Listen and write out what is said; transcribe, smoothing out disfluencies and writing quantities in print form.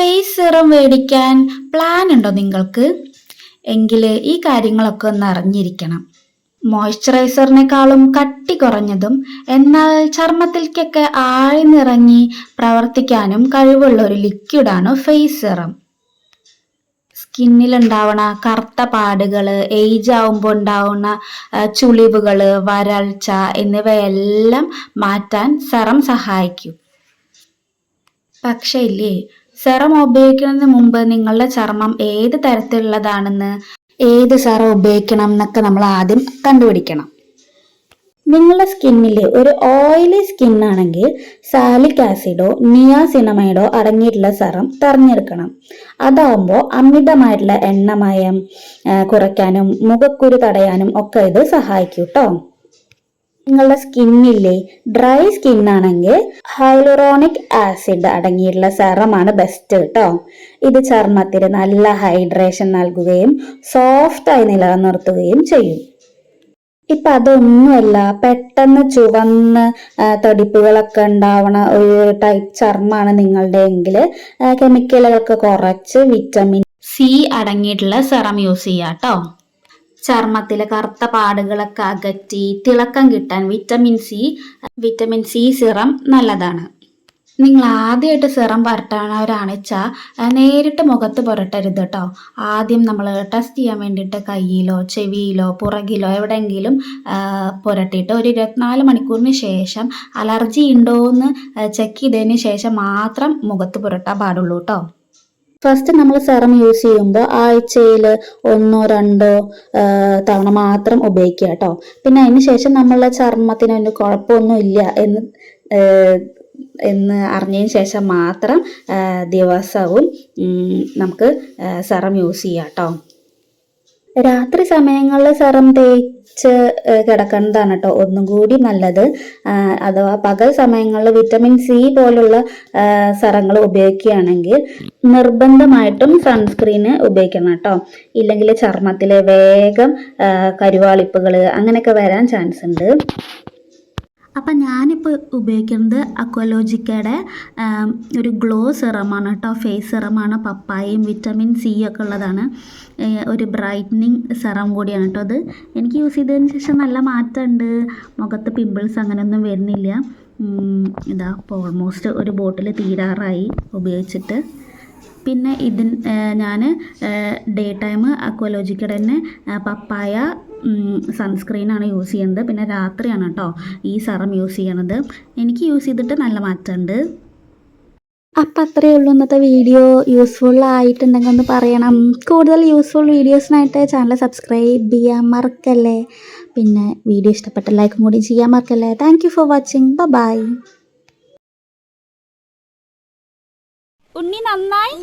Face serum മേടിക്കാൻ plan ഉണ്ടോ നിങ്ങൾക്ക്? എങ്കിൽ ഈ കാര്യങ്ങളൊക്കെ ഒന്ന് അറിഞ്ഞിരിക്കണം. മോയ്സ്ചറൈസറിനേക്കാളും കട്ടി കുറഞ്ഞതും എന്നാൽ ചർമ്മത്തിലേക്കൊക്കെ ആഴ്ന്നിറങ്ങി പ്രവർത്തിക്കാനും കഴിവുള്ള ഒരു ലിക്വിഡാണ് ഫേസ് സിറം. സ്കിന്നിലുണ്ടാവണ കറുത്ത പാടുകള്, ഏജ് ആവുമ്പോൾ ഉണ്ടാവുന്ന ചുളിവുകള്, വരൾച്ച എന്നിവയെല്ലാം മാറ്റാൻ സെറം സഹായിക്കും. പക്ഷേ ഇല്ലേ, സെറം ഉപയോഗിക്കുന്നതിന് മുമ്പ് നിങ്ങളുടെ ചർമ്മം ഏത് തരത്തിലുള്ളതാണെന്ന്, ഏത് സെറം ഉപയോഗിക്കണം എന്നൊക്കെ നമ്മൾ ആദ്യം കണ്ടുപിടിക്കണം. നിങ്ങളുടെ സ്കിന്നിൽ ഒരു ഓയിലി സ്കിൻ ആണെങ്കിൽ സാലിക് ആസിഡോ നിയാസിനമൈഡോ അടങ്ങിയിട്ടുള്ള സെറം തിരഞ്ഞെടുക്കണം. അതാവുമ്പോൾ അമിതമായിട്ടുള്ള എണ്ണമയം കുറയ്ക്കാനും മുഖക്കുരു തടയാനും ഒക്കെ ഇത് സഹായിക്കും കേട്ടോ. നിങ്ങളുടെ സ്കിന്നില്ലേ ഡ്രൈ സ്കിൻ ആണെങ്കിൽ ഹൈലൂറോണിക് ആസിഡ് അടങ്ങിയിട്ടുള്ള സെറമാണ് ബെസ്റ്റ് കേട്ടോ. ഇത് ചർമ്മത്തിന് നല്ല ഹൈഡ്രേഷൻ നൽകുകയും സോഫ്റ്റായി നിലനിർത്തുകയും ചെയ്യും. ഇപ്പൊ അതൊന്നുമല്ല, പെട്ടെന്ന് ചുവന്ന് തടിപ്പുകളൊക്കെ ഉണ്ടാവണ ഒരു ടൈപ്പ് ചർമ്മമാണ് നിങ്ങളുടെ എങ്കിൽ കെമിക്കലുകളൊക്കെ കുറച്ച് വിറ്റമിൻ സി അടങ്ങിയിട്ടുള്ള സെറം യൂസ് ചെയ്യാം കേട്ടോ. ചർമ്മത്തിലെ കറുത്ത പാടുകളൊക്കെ അകറ്റി തിളക്കം കിട്ടാൻ വിറ്റമിൻ സി സിറം നല്ലതാണ്. നിങ്ങൾ ആദ്യമായിട്ട് സിറം പുരട്ടണവരാണെന്ന് വെച്ചാൽ നേരിട്ട് മുഖത്ത് പുരട്ടരുത് കേട്ടോ. ആദ്യം നമ്മൾ ടെസ്റ്റ് ചെയ്യാൻ വേണ്ടിയിട്ട് കയ്യിലോ ചെവിയിലോ പുറകിലോ എവിടെയെങ്കിലും പുരട്ടിയിട്ട് ഒരു 24 മണിക്കൂറിന് ശേഷം അലർജി ഉണ്ടോ എന്ന് ചെക്ക് ചെയ്തതിന് ശേഷം മാത്രം മുഖത്ത് പുരട്ടാൻ പാടുള്ളൂ കേട്ടോ. ഫസ്റ്റ് നമ്മൾ സെറം യൂസ് ചെയ്യുമ്പോൾ ആഴ്ചയിൽ 1-2 തവണ മാത്രം ഉപയോഗിക്കുക കേട്ടോ. പിന്നെ അതിന് ശേഷം നമ്മളുടെ ചർമ്മത്തിനൊന്നും കുഴപ്പമൊന്നും ഇല്ല എന്ന് അറിഞ്ഞതിന് ശേഷം മാത്രം ദിവസവും നമുക്ക് സെറം യൂസ് ചെയ്യാം കേട്ടോ. രാത്രി സമയങ്ങളിൽ സെറം തേച്ച് കിടക്കുന്നതാണ് കേട്ടോ ഒന്നും കൂടി നല്ലത്. അഥവാ പകൽ സമയങ്ങളിൽ വിറ്റമിൻ സി പോലുള്ള സെറങ്ങൾ ഉപയോഗിക്കുകയാണെങ്കിൽ നിർബന്ധമായിട്ടും സൺസ്ക്രീന് ഉപയോഗിക്കണം കേട്ടോ. ഇല്ലെങ്കിൽ ചർമ്മത്തിൽ വേഗം കരുവാളിപ്പുകൾ അങ്ങനെയൊക്കെ വരാൻ ചാൻസ് ഉണ്ട്. അപ്പം ഞാനിപ്പോൾ ഉപയോഗിക്കുന്നത് അക്വലോജിക്കയുടെ ഒരു ഗ്ലോ സിറമാണ് കേട്ടോ. ഫേസ് സിറമാണ്. പപ്പായയും വിറ്റമിൻ സി ഒക്കെ ഉള്ളതാണ്. ഒരു ബ്രൈറ്റനിങ് സിറം കൂടിയാണ് കേട്ടോ അത്. എനിക്ക് യൂസ് ചെയ്തതിന് ശേഷം നല്ല മാറ്റമുണ്ട്. മുഖത്ത് പിമ്പിൾസ് അങ്ങനെയൊന്നും വരുന്നില്ല. ഇതാ ഇപ്പോൾ ഓൾമോസ്റ്റ് ഒരു ബോട്ടിൽ തീരാറായി ഉപയോഗിച്ചിട്ട്. പിന്നെ ഞാൻ ഡേ ടൈം അക്വലോജിക്കയുടെ തന്നെ പപ്പായ സൺസ്ക്രീനാണ് യൂസ് ചെയ്യുന്നത്. പിന്നെ രാത്രിയാണ് കേട്ടോ ഈ സെറം യൂസ് ചെയ്യണത്. എനിക്ക് യൂസ് ചെയ്തിട്ട് നല്ല മാറ്റമുണ്ട്. അപ്പം അത്രയേ ഉള്ളൂ ഇന്നത്തെ വീഡിയോ. യൂസ്ഫുൾ ആയിട്ടുണ്ടെങ്കിൽ ഒന്ന് പറയണം. കൂടുതൽ യൂസ്ഫുൾ വീഡിയോസിനായിട്ട് ചാനൽ സബ്സ്ക്രൈബ് ചെയ്യാൻ മറക്കല്ലേ. പിന്നെ വീഡിയോ ഇഷ്ടപ്പെട്ട ലൈക്കും കൂടി ചെയ്യാൻ മറക്കല്ലേ. Thank you for watching. Bye. Unni നന്നായി